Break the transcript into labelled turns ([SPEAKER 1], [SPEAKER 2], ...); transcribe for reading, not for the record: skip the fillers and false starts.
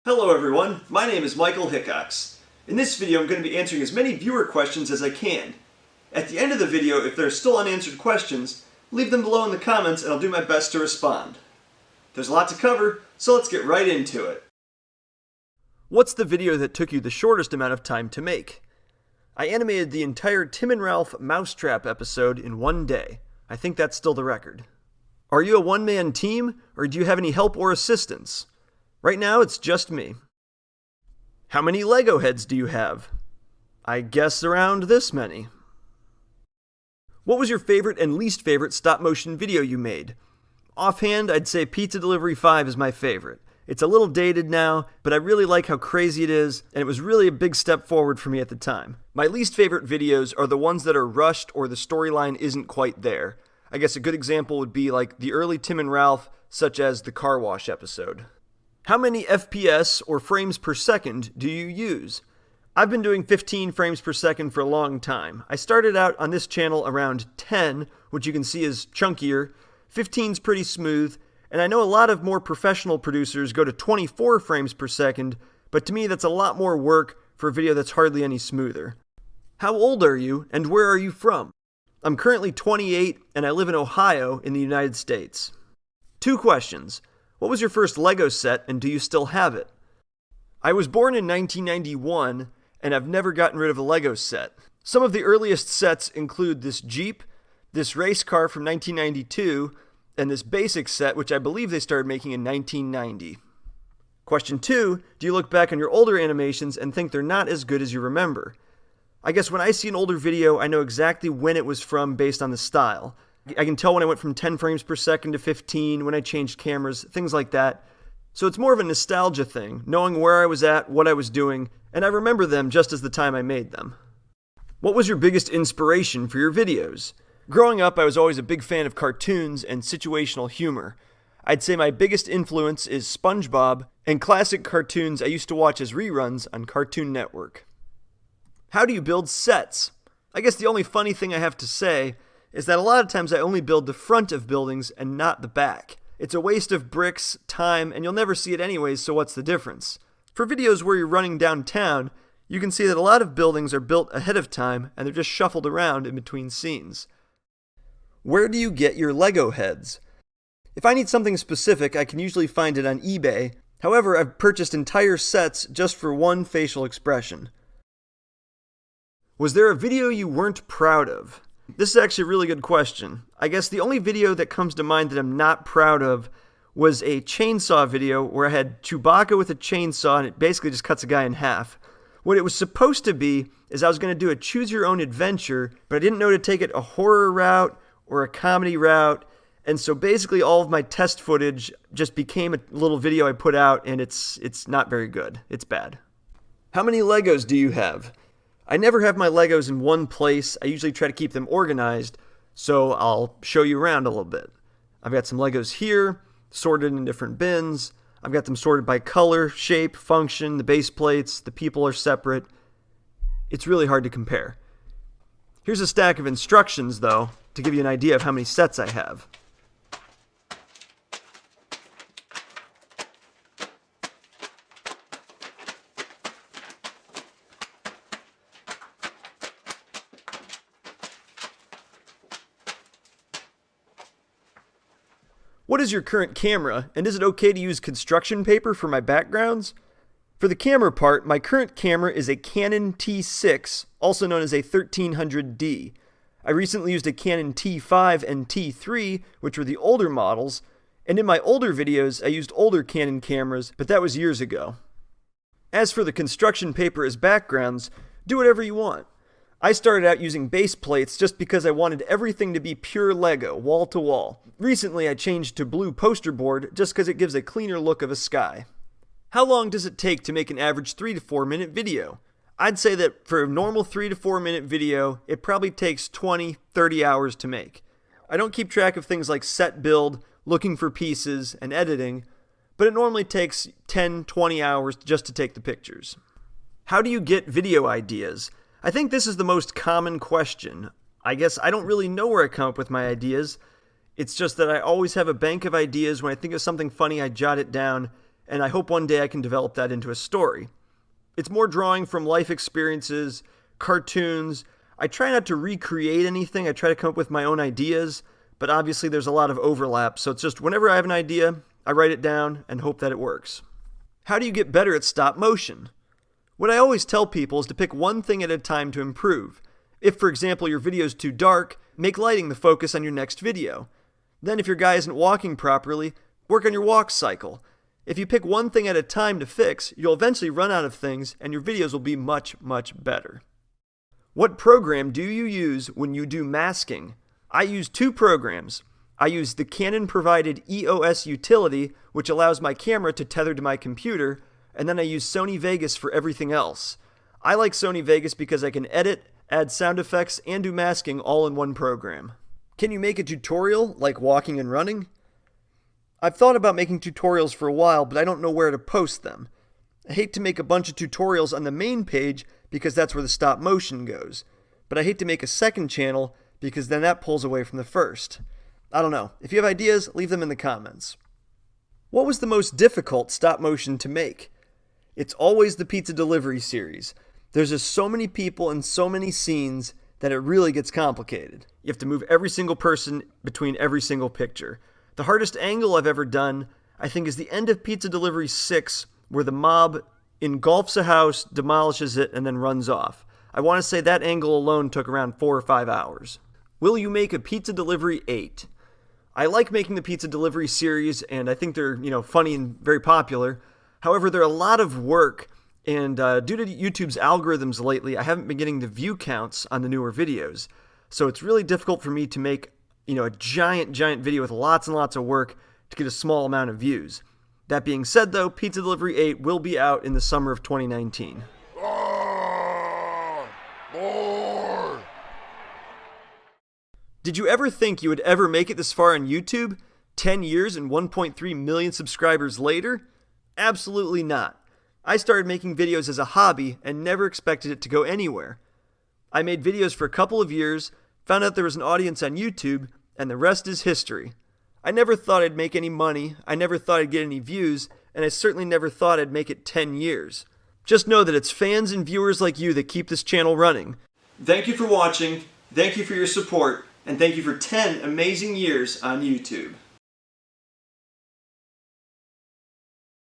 [SPEAKER 1] Hello everyone, my name is Michael Hickox. In this video I'm going to be answering as many viewer questions as I can. At the end of the video, if there are still unanswered questions, leave them below in the comments and I'll do my best to respond. There's a lot to cover, so let's get right into it. What's the video that took you the shortest amount of time to make? I animated the entire Tim and Ralph Mousetrap episode in one day. I think that's still the record. Are you a one-man team, or do you have any help or assistance? Right now, it's just me. How many Lego heads do you have? I guess around this many. What was your favorite and least favorite stop-motion video you made? Offhand, I'd say Pizza Delivery 5 is my favorite. It's a little dated now, but I really like how crazy it is, and it was really a big step forward for me at the time. My least favorite videos are the ones that are rushed or the storyline isn't quite there. I guess a good example would be like the early Tim and Ralph, such as the car wash episode. How many FPS, or frames per second, do you use? I've been doing 15 frames per second for a long time. I started out on this channel around 10, which you can see is chunkier. 15's pretty smooth, and I know a lot of more professional producers go to 24 frames per second, but to me that's a lot more work for a video that's hardly any smoother. How old are you, and where are you from? I'm currently 28, and I live in Ohio in the United States. 2 questions. What was your first Lego set, and do you still have it? I was born in 1991, and I've never gotten rid of a Lego set. Some of the earliest sets include this Jeep, this race car from 1992, and this basic set, which I believe they started making in 1990. Question 2, do you look back on your older animations and think they're not as good as you remember? I guess when I see an older video, I know exactly when it was from based on the style. I can tell when I went from 10 frames per second to 15, when I changed cameras, things like that. So it's more of a nostalgia thing, knowing where I was at, what I was doing, and I remember them just as the time I made them. What was your biggest inspiration for your videos? Growing up, I was always a big fan of cartoons and situational humor. I'd say my biggest influence is SpongeBob and classic cartoons I used to watch as reruns on Cartoon Network. How do you build sets? I guess the only funny thing I have to say is that a lot of times I only build the front of buildings and not the back. It's a waste of bricks, time, and you'll never see it anyways, so what's the difference? For videos where you're running downtown, you can see that a lot of buildings are built ahead of time and they're just shuffled around in between scenes. Where do you get your Lego heads? If I need something specific, I can usually find it on eBay. However, I've purchased entire sets just for one facial expression. Was there a video you weren't proud of? This is actually a really good question. I guess the only video that comes to mind that I'm not proud of was a chainsaw video where I had Chewbacca with a chainsaw and it basically just cuts a guy in half. What it was supposed to be is I was going to do a choose your own adventure, but I didn't know to take it a horror route or a comedy route, and so basically all of my test footage just became a little video I put out, and it's not very good. It's bad. How many Legos do you have? I never have my Legos in one place. I usually try to keep them organized, so I'll show you around a little bit. I've got some Legos here, sorted in different bins. I've got them sorted by color, shape, function, the base plates, the people are separate. It's really hard to compare. Here's a stack of instructions, though, to give you an idea of how many sets I have. What is your current camera, and is it okay to use construction paper for my backgrounds? For the camera part, my current camera is a Canon T6, also known as a 1300D. I recently used a Canon T5 and T3, which were the older models, and in my older videos I used older Canon cameras, but that was years ago. As for the construction paper as backgrounds, do whatever you want. I started out using base plates just because I wanted everything to be pure Lego, wall to wall. Recently I changed to blue poster board just because it gives a cleaner look of a sky. How long does it take to make an average 3 to 4 minute video? I'd say that for a normal 3 to 4 minute video, it probably takes 20-30 hours to make. I don't keep track of things like set build, looking for pieces, and editing, but it normally takes 10-20 hours just to take the pictures. How do you get video ideas? I think this is the most common question. I guess I don't really know where I come up with my ideas. It's just that I always have a bank of ideas. When I think of something funny, I jot it down, and I hope one day I can develop that into a story. It's more drawing from life experiences, cartoons. I try not to recreate anything. I try to come up with my own ideas, but obviously there's a lot of overlap, so it's just whenever I have an idea, I write it down and hope that it works. How do you get better at stop motion? What I always tell people is to pick one thing at a time to improve. If, for example, your video is too dark, make lighting the focus on your next video. Then if your guy isn't walking properly, work on your walk cycle. If you pick one thing at a time to fix, you'll eventually run out of things and your videos will be much, much better. What program do you use when you do masking? I use two programs. I use the Canon provided EOS utility, which allows my camera to tether to my computer, and then I use Sony Vegas for everything else. I like Sony Vegas because I can edit, add sound effects, and do masking all in one program. Can you make a tutorial like walking and running? I've thought about making tutorials for a while, but I don't know where to post them. I hate to make a bunch of tutorials on the main page because that's where the stop motion goes. But I hate to make a second channel because then that pulls away from the first. I don't know. If you have ideas, leave them in the comments. What was the most difficult stop motion to make? It's always the pizza delivery series. There's just so many people and so many scenes that it really gets complicated. You have to move every single person between every single picture. The hardest angle I've ever done, I think, is the end of Pizza Delivery 6, where the mob engulfs a house, demolishes it, and then runs off. I want to say that angle alone took around 4 or 5 hours. Will you make a Pizza Delivery 8? I like making the Pizza Delivery series, and I think they're, funny and very popular. However, they're a lot of work, and due to YouTube's algorithms lately, I haven't been getting the view counts on the newer videos. So it's really difficult for me to make a giant video with lots and lots of work to get a small amount of views. That being said, though, Pizza Delivery 8 will be out in the summer of 2019. More. Did you ever think you would ever make it this far on YouTube? 10 years and 1.3 million subscribers later? Absolutely not. I started making videos as a hobby and never expected it to go anywhere. I made videos for a couple of years, found out there was an audience on YouTube, and the rest is history. I never thought I'd make any money, I never thought I'd get any views, and I certainly never thought I'd make it 10 years. Just know that it's fans and viewers like you that keep this channel running. Thank you for watching, thank you for your support, and thank you for 10 amazing years on YouTube.